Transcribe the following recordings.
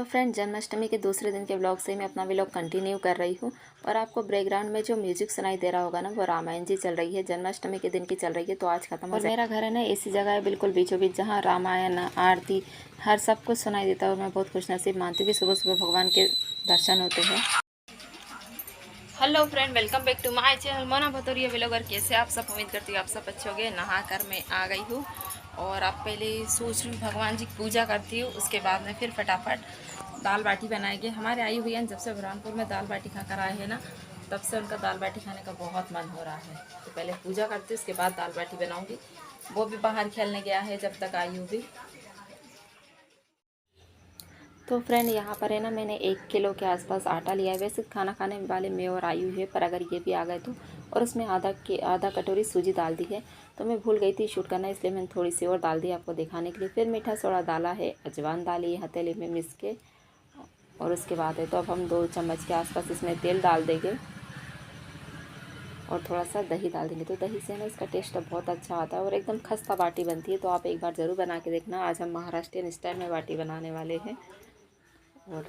तो फ्रेंड, जन्माष्टमी के दूसरे दिन के व्लॉग से मैं अपना व्लॉग कंटिन्यू कर रही हूँ। और आपको बैकग्राउंड में जो म्यूजिक सुनाई दे रहा होगा ना, वो रामायण जी चल रही है। जन्माष्टमी के दिन की चल रही है, तो आज खत्म हो जाए। और मेरा घर है ना ऐसी जगह है बिल्कुल बीचों बीच, जहाँ रामायण आरती हर सब कुछ सुनाई देता है। और मैं बहुत खुशनसीब मानती हूँ कि सुबह सुबह भगवान के दर्शन होते हैं। Hello friend, welcome back to my channel Mona Bhatauria vlogger. कैसे आप सब? उम्मीद करती हूँ आप सब अच्छे होंगे। नहा कर मैं आ गई हूँ और अब पहले सोच रही हूँ भगवान जी की पूजा करती हूँ, उसके बाद में फिर फटाफट दाल बाटी बनाएंगे। हमारे आई हुई हैं जब से बुरहानपुर में दाल बाटी खा कर आए हैं ना, तब से उनका दाल बाटी खाने का बहुत मन हो रहा है। तो पहले पूजा करती हूँ, उसके बाद दाल बाटी बनाऊँगी। वो भी बाहर खेलने गया है जब तक आई हूँ भी। तो फ्रेंड, यहाँ पर है ना, मैंने 1 किलो के आसपास आटा लिया है। वैसे खाना खाने वाले मैं और आई हुई है, पर अगर ये भी आ गए तो। और उसमें आधा कटोरी सूजी डाल दी है। तो मैं भूल गई थी शूट करना, इसलिए मैंने थोड़ी सी और डाल दी आपको दिखाने के लिए। फिर मीठा सोडा डाला है, अजवाइन डाली है हथेली में मिस के। और उसके बाद है तो अब हम 2 चम्मच के आसपास इसमें तेल डाल देंगे और थोड़ा सा दही डाल देंगे। तो दही से ना इसका टेस्ट बहुत अच्छा आता है और एकदम खस्ता बाटी बनती है। तो आप एक बार ज़रूर बना के देखना। आज हम महाराष्ट्रियन स्टाइल में बाटी बनाने वाले हैं। और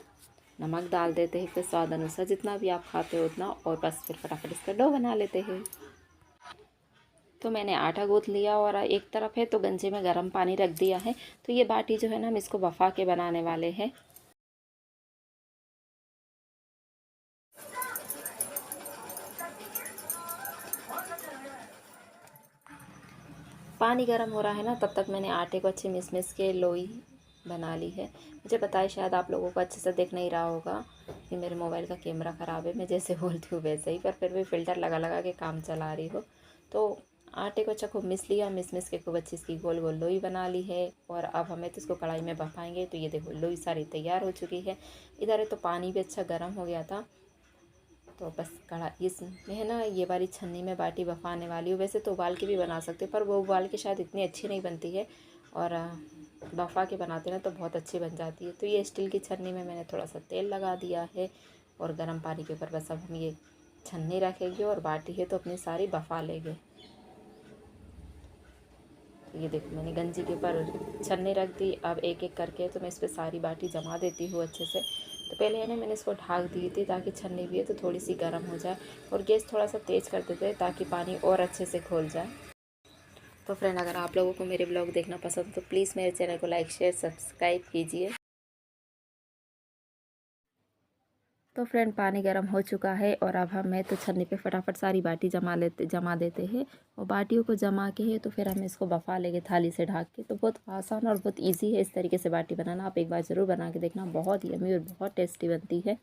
नमक डाल देते हैं फिर स्वाद अनुसार, जितना भी आप खाते हो उतना। और बस फिर फटाफट इसका डो बना लेते हैं। तो मैंने आटा गूँथ लिया और एक तरफ है तो गंजे में गर्म पानी रख दिया है। तो ये बाटी जो है ना, हम इसको बफा के बनाने वाले हैं। पानी गर्म हो रहा है ना, तब तक मैंने आटे को अच्छे मिस के लोई बना ली है। मुझे पता है शायद आप लोगों को अच्छे से देख नहीं रहा होगा कि मेरे मोबाइल का कैमरा ख़राब है। मैं जैसे बोलती हूँ वैसे ही, पर फिर भी फ़िल्टर लगा लगा के काम चला रही हूँ। तो आटे को अच्छा खूब मिस लिया, मिस के खूब अच्छी इसकी गोल गोल लोई बना ली है। और अब हमें तो इसको कढ़ाई में बफाएंगे। तो ये देखो लोई सारी तैयार हो चुकी है। इधर है तो पानी भी अच्छा गर्म हो गया था। तो बस कढ़ाई इसमें है ना, ये वाली छन्नी में बाटी बफाने वाली हूँ। वैसे तो उबाल के भी बना सकते हो, पर वो उबाल के शायद इतनी अच्छी नहीं बनती है। और बफा के बनाते ना तो बहुत अच्छी बन जाती है। तो ये स्टील की छन्नी में मैंने थोड़ा सा तेल लगा दिया है और गर्म पानी के ऊपर बस अब हम ये छन्नी रखेंगे और बाटी है तो अपनी सारी बफा लेंगे। ये देखो मैंने गंजी के ऊपर छन्नी रख दी। अब एक एक करके तो मैं इस पर सारी बाटी जमा देती हूँ अच्छे से। तो पहले है ना, मैंने इसको ढक दी थी ताकि छन्नी भी है तो थोड़ी सी गर्म हो जाए। और गैस थोड़ा सा तेज़ कर देते हैं ताकि पानी और अच्छे से खोल जाए। तो फ्रेंड, अगर आप लोगों को मेरे ब्लॉग देखना पसंद है तो प्लीज़ मेरे चैनल को लाइक शेयर सब्सक्राइब कीजिए। तो फ्रेंड, पानी गर्म हो चुका है और अब हमें तो छन्नी पे फटाफट सारी बाटी जमा देते हैं। और बाटियों को जमा के है तो फिर हम इसको बफा लेंगे थाली से ढक के। तो बहुत आसान और बहुत इजी है इस तरीके से बाटी बनाना। आप एक बार ज़रूर बना के देखना, बहुत यम्मी और बहुत टेस्टी बनती है।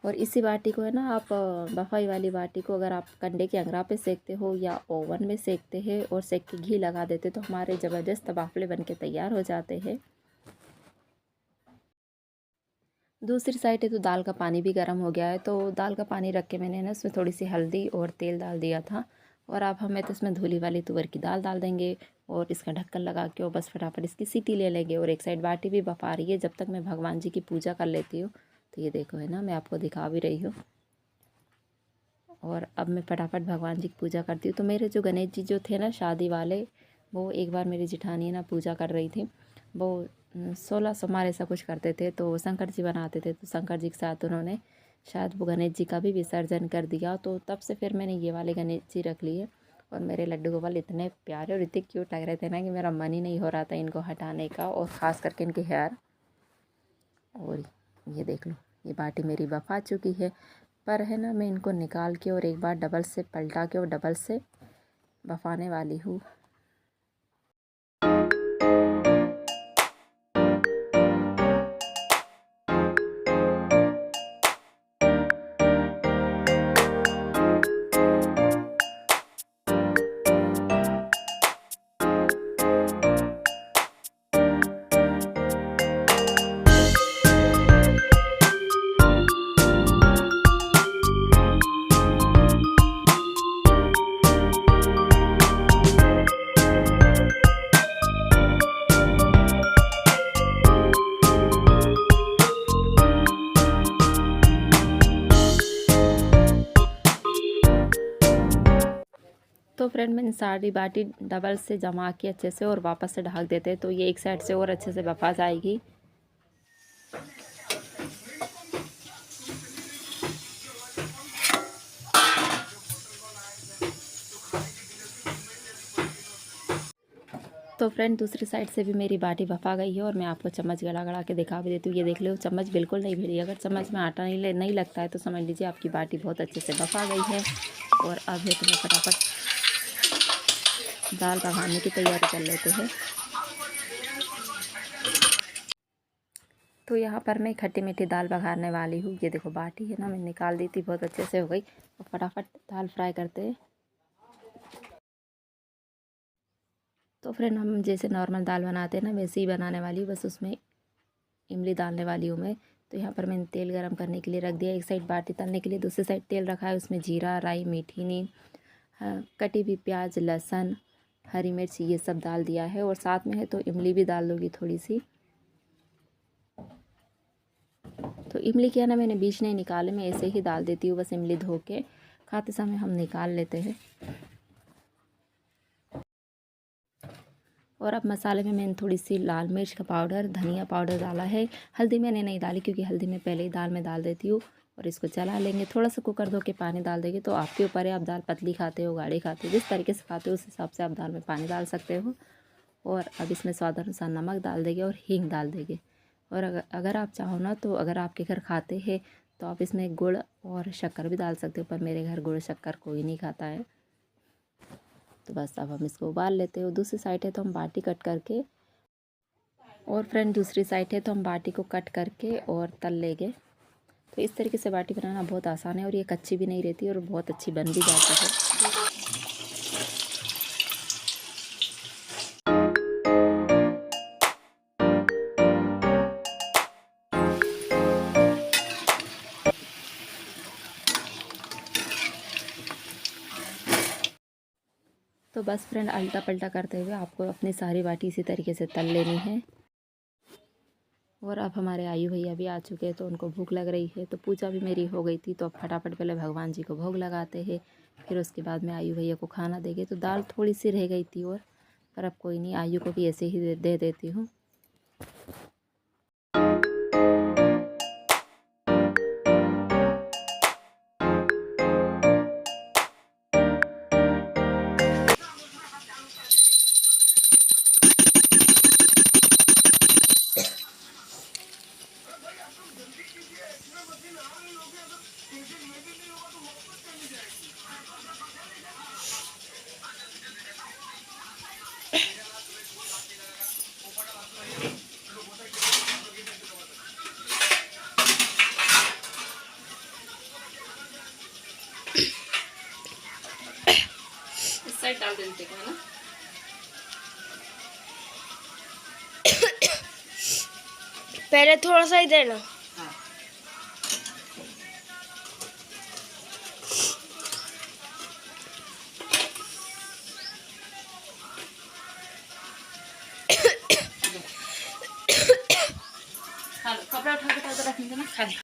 और इसी बाटी को है ना, आप बफाई वाली बाटी को अगर आप कंडे के अंगरा पे सेकते हो या ओवन में सेकते हैं और सेक के घी लगा देते तो हमारे ज़बरदस्त बाफले बन के तैयार हो जाते हैं। दूसरी साइड है तो दाल का पानी भी गर्म हो गया है। तो दाल का पानी रख के मैंने ना इसमें थोड़ी सी हल्दी और तेल डाल दिया था। और अब हमें तो इसमें धुली वाली तुअर की दाल डाल देंगे और इसका ढक्कन लगा के और बस फटाफट इसकी सीटी ले लेंगे। और एक साइड बाटी भी बफा रही है जब तक मैं भगवान जी की पूजा कर लेती हूँ। तो ये देखो है ना, मैं आपको दिखा भी रही हूँ। और अब मैं फटाफट भगवान जी की पूजा करती हूँ। तो मेरे जो गणेश जी जो थे ना शादी वाले, वो एक बार मेरी जिठानी ना पूजा कर रही थी। वो 16 सोमवार ऐसा कुछ करते थे, तो शंकर जी बनाते थे। तो शंकर जी के साथ उन्होंने शायद वो गणेश जी का भी विसर्जन कर दिया। तो तब से फिर मैंने ये वाले गणेश जी रख लिए। और मेरे लड्डू गोपाल इतने प्यारे और इतने क्यूट लग रहे थे ना कि मेरा मन ही नहीं हो रहा था इनको हटाने का। और ख़ास करके इनके हेयर। और ये देख लो, ये बाटी मेरी बफा चुकी है। पर है ना, मैं इनको निकाल के और एक बार डबल से पलटा के और डबल से बफाने वाली हूँ। तो फ्रेंड, मैंने सारी बाटी डबल से जमा के अच्छे से और वापस से ढक देते हैं तो ये एक साइड से और अच्छे से बफा जाएगी। तो फ्रेंड दूसरी साइड से भी मेरी बाटी बफा गई है और मैं आपको चम्मच गड़ा गड़ा के दिखा भी देती हूँ। ये देख लो चम्मच बिल्कुल नहीं भिड़ी। अगर चम्मच में आटा नहीं लगता है तो समझ लीजिए आपकी बाटी बहुत अच्छे से बफा गई है। और अब ये तुम्हें फटाफट दाल पकाने की तैयारी कर लेते हैं। तो यहाँ पर मैं खट्टी मीठी दाल पकाने वाली हूँ। ये देखो बाटी है ना, मैं निकाल दी थी, बहुत अच्छे से हो गई। और फटाफट दाल फ्राई करते हैं। तो फ्रेंड हम जैसे नॉर्मल दाल बनाते हैं ना वैसे ही बनाने वाली हूँ, बस उसमें इमली डालने वाली हूँ मैं। तो यहाँ पर मैंने तेल गरम करने के लिए रख दिया। एक साइड बाटी तलने के लिए दूसरी साइड तेल रखा है। उसमें जीरा, राई, मीठी नीम, कटी हुई प्याज, लहसुन, हरी मिर्च ये सब डाल दिया है। और साथ में है तो इमली भी डाल दूँगी थोड़ी सी। तो इमली क्या ना मैंने बीज नहीं निकाले, मैं ऐसे ही डाल देती हूँ, बस इमली धो के खाते समय हम निकाल लेते हैं। और अब मसाले में मैंने थोड़ी सी लाल मिर्च का पाउडर, धनिया पाउडर डाला है। हल्दी मैंने नहीं डाली क्योंकि हल्दी मैं पहले ही दाल में डाल देती हूँ। और इसको चला लेंगे। थोड़ा सा कुकर धो के पानी डाल देंगे। तो आपके ऊपर है, आप दाल पतली खाते हो गाढ़ी खाते हो, जिस तरीके से खाते हो उस हिसाब से आप दाल में पानी डाल सकते हो। और अब इसमें स्वाद अनुसार नमक डाल देंगे और हींग डाल देंगे। और अगर आप चाहो ना तो अगर आपके घर खाते हैं तो आप इसमें गुड़ और शक्कर भी डाल सकते हो, पर मेरे घर गुड़ शक्कर कोई नहीं खाता है। तो बस अब हम इसको उबाल लेते हो। दूसरी साइड है तो हम बाटी कट करके, और फ्रेंड दूसरी साइड है तो हम बाटी को कट करके और तल लेंगे। तो इस तरीके से बाटी बनाना बहुत आसान है और ये कच्ची भी नहीं रहती और बहुत अच्छी बन भी जाती है। तो बस फ्रेंड अल्टा पल्टा करते हुए आपको अपनी सारी बाटी इसी तरीके से तल लेनी है। और अब हमारे आयु भैया भी आ चुके हैं तो उनको भूख लग रही है। तो पूजा भी मेरी हो गई थी तो अब फटाफट पहले भगवान जी को भोग लगाते हैं, फिर उसके बाद में आयु भैया को खाना देंगे। तो दाल थोड़ी सी रह गई थी और, पर अब कोई नहीं, आयु को भी ऐसे ही दे देती हूँ। इस साइड डाल देते हैं ना। पहले थोड़ा सा ही देना। हाँ। कपड़ा उठा के रखेंगे ना, खा लो।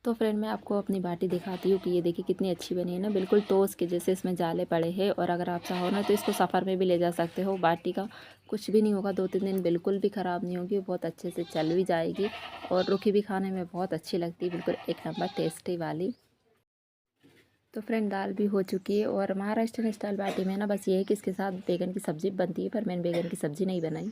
तो फ्रेंड मैं आपको अपनी बाटी दिखाती हूँ कि ये देखिए कितनी अच्छी बनी है ना, बिल्कुल टोस्ट के जैसे इसमें जाले पड़े हैं। और अगर आप चाहो ना तो इसको सफ़र में भी ले जा सकते हो। बाटी का कुछ भी नहीं होगा, 2-3 दिन बिल्कुल भी ख़राब नहीं होगी, बहुत अच्छे से चल भी जाएगी। और रूखी भी खाने में बहुत अच्छी लगती है, बिल्कुल एक नंबर टेस्टी वाली। तो फ्रेंड दाल भी हो चुकी है। और महाराष्ट्र स्टाइल बाटी में ना बस ये है कि इसके साथ बैगन की सब्ज़ी बनती है, पर मैंने बैगन की सब्ज़ी नहीं बनाई।